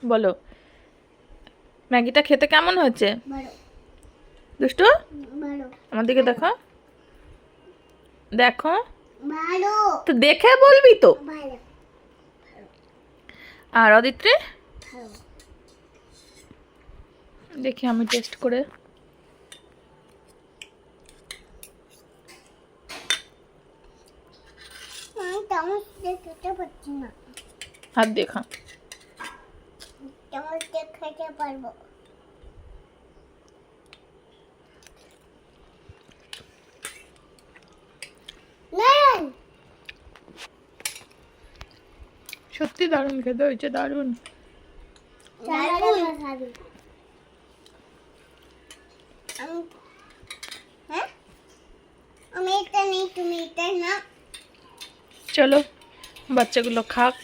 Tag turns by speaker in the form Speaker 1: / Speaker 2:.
Speaker 1: বলো ম্যাগিটা খেতে কেমন হয়েছে? দুষ্টু আমার দিকে দেখো, দেখো তো দেখে বলবি তো। আর অদিত্রি দেখি আমি টেস্ট করে। হাত দেখা
Speaker 2: খেতে পারবো।
Speaker 1: সত্যি দারুণ খেতে হয়েছে, দারুণ।
Speaker 2: আমি এটা নেই, তুমি এটা না।
Speaker 1: চলো বাচ্চাগুলো খাক।